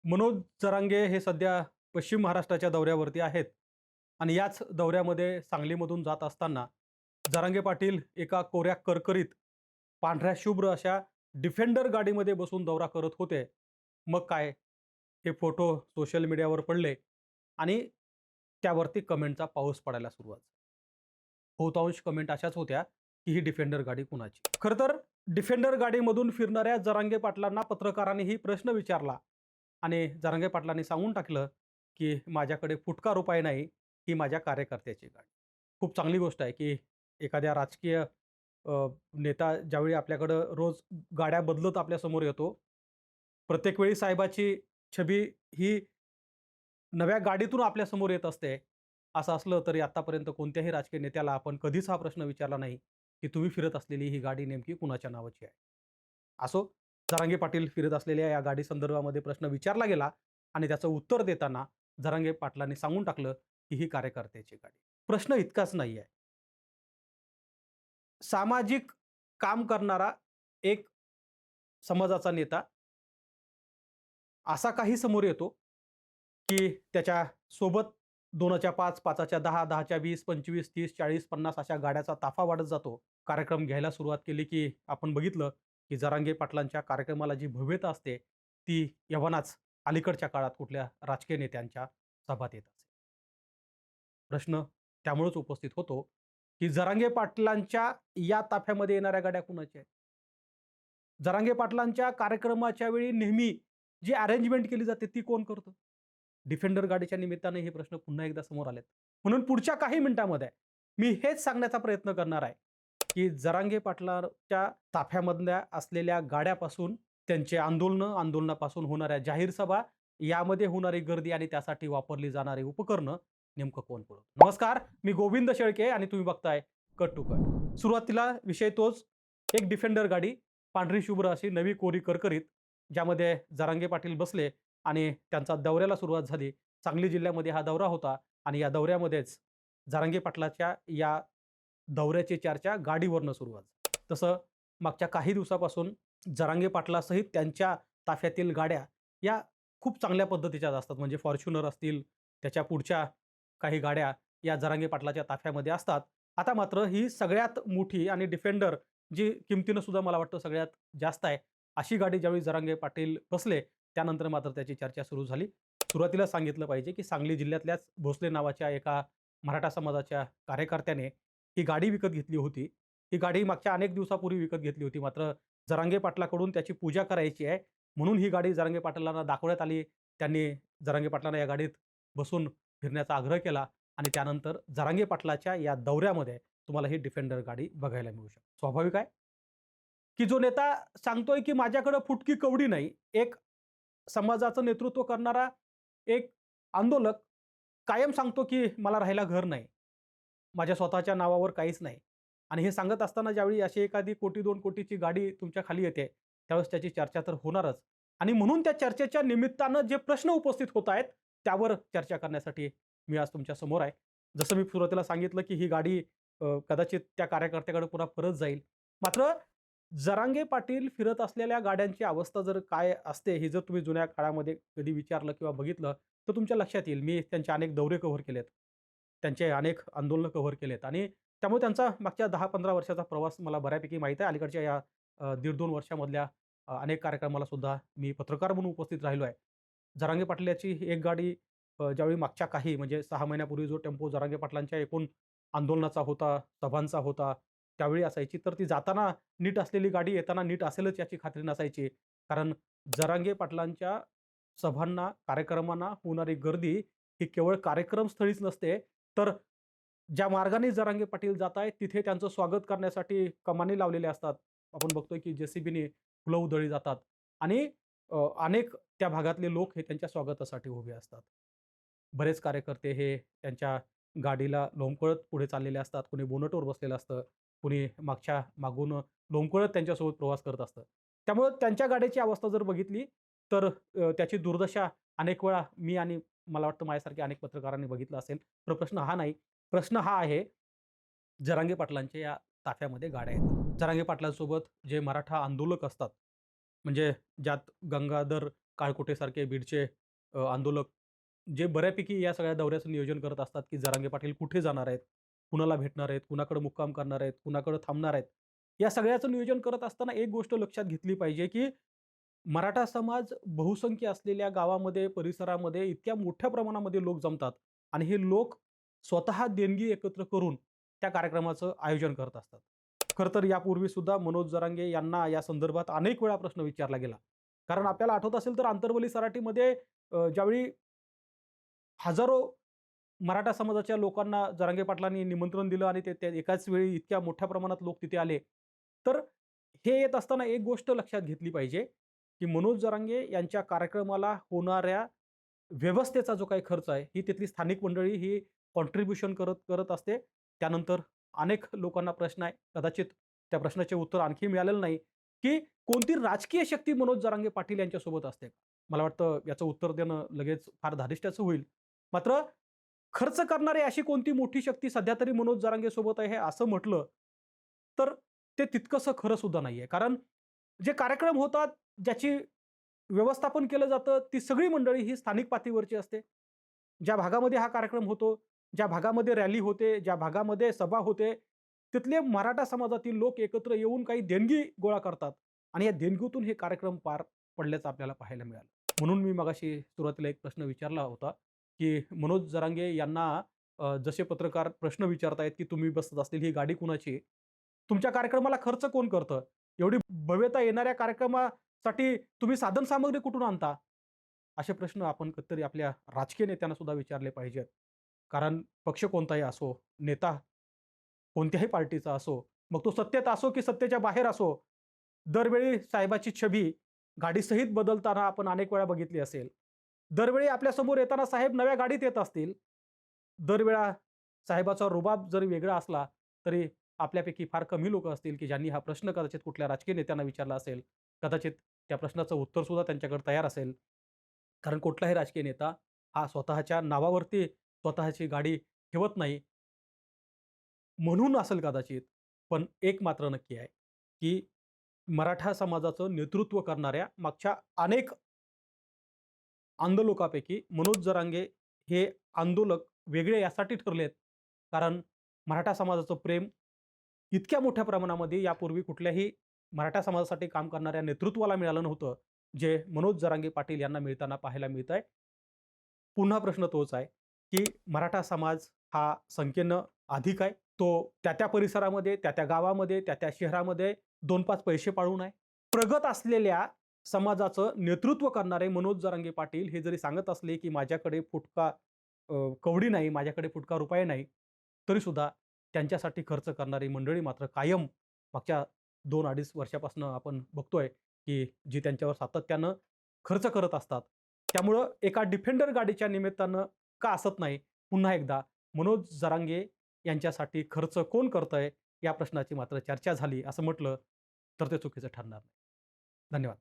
मनोज जरांगे हे सध्या पश्चिम महाराष्ट्राच्या दौऱ्यावरती आहेत आणि याच दौऱ्यामध्ये सांगलीमधून जात असताना जरांगे पाटील एका कोऱ्या करकरीत पांढऱ्या शुभ्र अशा डिफेंडर गाडीमध्ये बसून दौरा करत होते. मग काय, हे फोटो सोशल मीडियावर पडले आणि त्यावरती कमेंटचा पाऊस पडायला सुरुवात झाली. बहुतांश कमेंट अशाच होत्या की ही डिफेंडर गाडी कुणाची. खरं तर डिफेंडर गाडीमधून फिरणाऱ्या जरांगे पाटलांना पत्रकारांनीही प्रश्न विचारला आणि जरांगे पाटलांनी सांगून टाकलं की माझ्याकडे फुटका रुपये नाही, ही माझ्या कार्यकर्त्याची गाडी. खूप चांगली गोष्ट आहे की एखाद्या राजकीय नेता ज्यावेळी आपल्याकडं रोज गाड्या बदलत आपल्यासमोर येतो, प्रत्येक वेळी साहेबाची छबी ही नव्या गाडीतून आपल्यासमोर येत असते. असं असलं तरी आत्तापर्यंत कोणत्याही राजकीय नेत्याला आपण कधीच हा प्रश्न विचारला नाही, की तुम्ही फिरत असलेली ही गाडी नेमकी कुणाच्या नावाची आहे? असो, जरांगे पाटील फिरत असलेल्या या गाडी संदर्भामध्ये प्रश्न विचारला गेला आणि त्याचं उत्तर देताना जरांगे पाटलांनी सांगून टाकलं, की ही कार्यकर्त्याची गाडी. प्रश्न इतकाच नाहीये. सामाजिक काम करणारा एक समाजाचा नेता असा काही समोर येतो, की त्याच्या सोबत 2च्या 5, 5च्या 10, 10च्या 20, 25, 30, 40, 50 अशा गाड्याचा ताफा वाढत जातो. कार्यक्रम घ्यायला सुरुवात केली, की आपण बघितलं, की जरांगे पाटलांच्या कार्यक्रमाला जी भव्यता असते, ती यव्हानाच अलीकडच्या काळात कुठल्या राजकीय नेत्यांच्या सभात येत असे. प्रश्न त्यामुळेच उपस्थित होतो, की जरांगे पाटलांच्या या ताफ्यामध्ये येणाऱ्या गाड्या कुणाच्या आहेत? जरांगे पाटलांच्या कार्यक्रमाच्या वेळी नेहमी जी अरेंजमेंट केली जाते ती कोण करतं? डिफेंडर गाडीच्या निमित्ताने हे प्रश्न पुन्हा एकदा समोर आलेत. म्हणून पुढच्या काही मिनिटांमध्ये मी हेच सांगण्याचा प्रयत्न करणार आहे, की जरांगे पाटलांच्या ताफ्यामधल्या असलेल्या गाड्यापासून त्यांचे आंदोलनं, आंदोलनापासून होणाऱ्या जाहीर सभा, यामध्ये होणारी गर्दी आणि त्यासाठी वापरली जाणारी उपकरणं नेमकं कोण पुरवतं? नमस्कार, मी गोविंद शेळके आणि तुम्ही बघताय कट टू कट. सुरुवातीला विषय तोच, एक डिफेंडर गाडी, पांढरी शुभ्र अशी नवी कोरी करकरीत, ज्यामध्ये जरांगे पाटील बसले आणि त्यांचा दौऱ्याला सुरुवात झाली. सांगली जिल्ह्यामध्ये हा दौरा होता आणि या दौऱ्यामध्येच जरांगे पाटलाच्या या दौऱ्याची चर्चा गाडीवरनं सुरुवात झाली. तसं मागच्या काही दिवसापासून जरांगे पाटलासहित त्यांच्या ताफ्यातील गाड्या या खूप चांगल्या पद्धतीच्या असतात. म्हणजे फॉर्च्युनर असतील, त्याच्या पुढच्या काही गाड्या या जरांगे पाटलाच्या ताफ्यामध्ये असतात. आता मात्र ही सगळ्यात मोठी आणि डिफेंडर जी किमतीनं सुद्धा मला वाटतं सगळ्यात जास्त आहे, अशी गाडी ज्यावेळी जरांगे पाटील बसले, त्यानंतर मात्र त्याची चर्चा सुरू झाली. सुरुवातीला सांगितलं पाहिजे, की सांगली जिल्ह्यातल्याच भोसले नावाच्या एका मराठा समाजाच्या कार्यकर्त्याने ही गाडी विकत घेतली होती. ही गाडी मागच्या अनेक दिवसापूर्वी विकत घेतली होती. मात्र जरांगे पाटलाकडून त्याची पूजा करायची आहे, म्हणून ही गाडी जरांगे पाटलांना दाखवण्यात आली. त्यांनी जरांगे पाटलांना या गाडीत बसून फिरण्याचा आग्रह केला आणि त्यानंतर जरांगे पाटलाच्या या दौऱ्यामध्ये तुम्हाला ही डिफेंडर गाडी बघायला मिळू शकते. स्वाभाविक आहे, की जो नेता सांगतोय, की माझ्याकडे फुटकी कवडी नाही, एक समाजाचं नेतृत्व करणारा एक आंदोलक कायम सांगतो, की मला राहायला घर नाही. माझ्या स्वतःच्या नावावर काहीच नाही. आणि हे सांगत असताना ज्यावेळी अशी एखादी कोटी 2 कोटीची गाडी तुमच्या खाली येते, त्यावेळेस त्याची चर्चा तर होणारच. आणि म्हणून त्या चर्चेच्या निमित्तानं जे प्रश्न उपस्थित होत आहेत, त्यावर चर्चा करण्यासाठी मी आज तुमच्या समोर आहे. जसं मी सुरुवातीला सांगितलं, की ही गाडी कदाचित त्या कार्यकर्त्याकडे पुन्हा परत जाईल. मात्र जरांगे पाटील फिरत असलेल्या गाड्यांची अवस्था जर काय असते, हे जर तुम्ही जुन्या काळामध्ये कधी विचारलं किंवा बघितलं, तर तुमच्या लक्षात येईल. मी त्यांचे अनेक दौरे कव्हर केलेत. त्यांचे अनेक आंदोलनं कव्हर केलेत आणि त्यामुळे त्यांचा मागच्या 10-15 वर्षाचा प्रवास मला बऱ्यापैकी माहीत आहे. अलीकडच्या या 1.5-2 वर्षामधल्या अनेक कार्यक्रमाला सुद्धा मी पत्रकार म्हणून उपस्थित राहिलो आहे. जरांगे पाटील याची एक गाडी ज्यावेळी मागच्या काही म्हणजे 6 महिन्यापूर्वी जो टेम्पो जरांगे पाटलांच्या एकूण आंदोलनाचा होता, सभांचा होता, त्यावेळी असायची. तर ती जाताना नीट असलेली गाडी येताना नीट असेलच याची खात्री नसायची. कारण जरांगे पाटलांच्या सभांना, कार्यक्रमांना होणारी गर्दी ही केवळ कार्यक्रमस्थळीच नसते, तर ज्या मार्गाने जरांगे पाटील जात आहेत, तिथे त्यांचं स्वागत करण्यासाठी कमानी लावलेल्या असतात. आपण बघतोय की जे-सी-बीने फुलं उधळली जातात आणि अनेक त्या भागातले लोक हे त्यांच्या स्वागतासाठी उभे असतात. बरेच कार्यकर्ते हे त्यांच्या गाडीला लोंबकळत पुढे चाललेले असतात. कुणी बोनटवर बसलेलं असतं, कुणी मागून लोंबकळत त्यांच्यासोबत प्रवास करत असतं. त्यामुळं त्यांच्या गाडीची अवस्था जर बघितली, तर त्याची दुर्दशा अनेक वेळा मी आणि मला वाटतं माझ्यासारख्या अनेक पत्रकारांनी बघितलं असेल. तर प्रश्न हा नाही. प्रश्न हा आहे, जरांगे पाटलांच्या या ताफ्यामध्ये गाड्या येतात. जरांगे पाटलांसोबत जे मराठा आंदोलक असतात, म्हणजे ज्यात गंगाधर काळकुटेसारखे बीडचे आंदोलक जे बऱ्यापैकी या सगळ्या दौऱ्याचं नियोजन करत असतात, की जरांगे पाटील कुठे जाणार आहेत, कुणाला भेटणार आहेत, कुणाकडे मुक्काम करणार आहेत, कुणाकडे थांबणार आहेत. या सगळ्याचं नियोजन करत असताना एक गोष्ट लक्षात घेतली पाहिजे, की मराठा समाज बहुसंख्य असलेल्या गावामध्ये, परिसरामध्ये इतक्या मोठ्या प्रमाणामध्ये लोक जमतात आणि हे लोक स्वतः देणगी एकत्र करून त्या कार्यक्रमाचं आयोजन करत असतात. खरं तर यापूर्वी सुद्धा मनोज जरांगे यांना या संदर्भात अनेक वेळा प्रश्न विचारला गेला. कारण आपल्याला आठवत असेल तर आंतरवली सराटीमध्ये ज्यावेळी हजारो मराठा समाजाच्या लोकांना जरांगे पाटलांनी निमंत्रण दिलं आणि ते त्या एकाच वेळी इतक्या मोठ्या प्रमाणात लोक तिथे आले. तर हे येत असताना एक गोष्ट लक्षात घेतली पाहिजे, की मनोज जरांगे यांच्या कार्यक्रमाला होणाऱ्या व्यवस्थेचा जो काही खर्च आहे, ही तिथली स्थानिक मंडळी ही कॉन्ट्रिब्युशन करत करत असते. त्यानंतर अनेक लोकांना प्रश्न आहे, कदाचित त्या प्रश्नाचे उत्तर आणखी मिळालेलं नाही, की कोणती राजकीय शक्ती मनोज जरांगे पाटील यांच्यासोबत असते? मला वाटतं याचं उत्तर देणं लगेच फार धारिष्ट्याचं होईल. मात्र खर्च करणारी अशी कोणती मोठी शक्ती सध्या तरी मनोज जरांगे सोबत आहे, असं म्हटलं, तर ते तितकंसं खरं सुद्धा नाहीये. कारण जे कार्यक्रम होतात, ज्याची व्यवस्थापन केलं जातं, ती सगळी मंडळी ही स्थानिक पातळीवरची असते. ज्या भागामध्ये हा कार्यक्रम होतो, ज्या भागामध्ये रॅली होते, ज्या भागामध्ये सभा होते, तिथले मराठा समाजातील लोक एकत्र येऊन काही देणगी गोळा करतात आणि या देणगीतून हे कार्यक्रम पार पडल्याचं आपल्याला पाहायला मिळालं. म्हणून मी मगाशी सुरुवातीला एक प्रश्न विचारला होता, की मनोज जरांगे यांना जसे पत्रकार प्रश्न विचारतायत, की तुम्ही बसत असलेली ही गाडी कुणाची आहे? तुमच्या कार्यक्रमाला खर्च कोण करतं? एवढी भव्यता येणाऱ्या कार्यक्रमासाठी तुम्ही साधनसामग्री कुठून आणता? असे प्रश्न आपण कधीतरी आपल्या राजकीय नेत्यांना सुद्धा विचारले पाहिजेत. कारण पक्ष कोणताही असो, नेता कोणत्याही पार्टीचा असो, मग तो सत्तेत असो की सत्तेच्या बाहेर असो, दरवेळी साहेबाची छबी गाडीसहित बदलताना आपण अनेक वेळा बघितली असेल. दरवेळी आपल्यासमोर येताना साहेब नव्या गाडीत येत असतील. दरवेळा साहेबाचा रुबाब जरी वेगळा असला, तरी आपल्यापैकी फार कमी लोकं असतील, की ज्यांनी हा प्रश्न कदाचित कुठल्या राजकीय नेत्यांना विचारला असेल. कदाचित त्या प्रश्नाचं उत्तर सुद्धा त्यांच्याकडे तयार असेल. कारण कुठलाही राजकीय नेता हा स्वतःच्या नावावरती स्वतःची गाडी ठेवत नाही. म्हणून असेल कदाचित. पण एक मात्र नक्की आहे, की मराठा समाजाचं नेतृत्व करणाऱ्या मागच्या अनेक आंदोलकापैकी मनोज जरांगे हे आंदोलक वेगळे यासाठी ठरलेत, कारण मराठा समाजाचं प्रेम इतक्या मोठ्या प्रमाणामध्ये यापूर्वी कुठल्याही मराठा समाजासाठी काम करणाऱ्या नेतृत्वाला मिळालं नव्हतं, जे मनोज जरांगे पाटील यांना मिळताना पाहायला मिळतंय. पुन्हा प्रश्न तोच आहे, की मराठा समाज हा संख्येनं अधिक आहे. तो त्या-त्या परिसरामध्ये, त्या-त्या गावामध्ये, त्या-त्या शहरामध्ये 2-5 पैसे पाळून आहे. प्रगत असलेल्या समाजाचं नेतृत्व करणारे मनोज जरांगे पाटील हे जरी सांगत असले, की माझ्याकडे फुटका कवडी नाही, माझ्याकडे फुटका रुपया नाही, तरीसुद्धा त्यांच्यासाठी खर्च करणारी मंडळी मात्र कायम मागच्या 2-2.5 वर्षापासून आपण बघतोय, की जी त्यांच्यावर सातत्यानं खर्च करत असतात. त्यामुळं एका डिफेंडर गाडीच्या निमित्तानं का असत नाही, पुन्हा एकदा मनोज जरांगे यांच्यासाठी खर्च कोण करतंय, या प्रश्नाची मात्र चर्चा झाली असं म्हटलं, तर ते चुकीचं ठरणार नाही. धन्यवाद.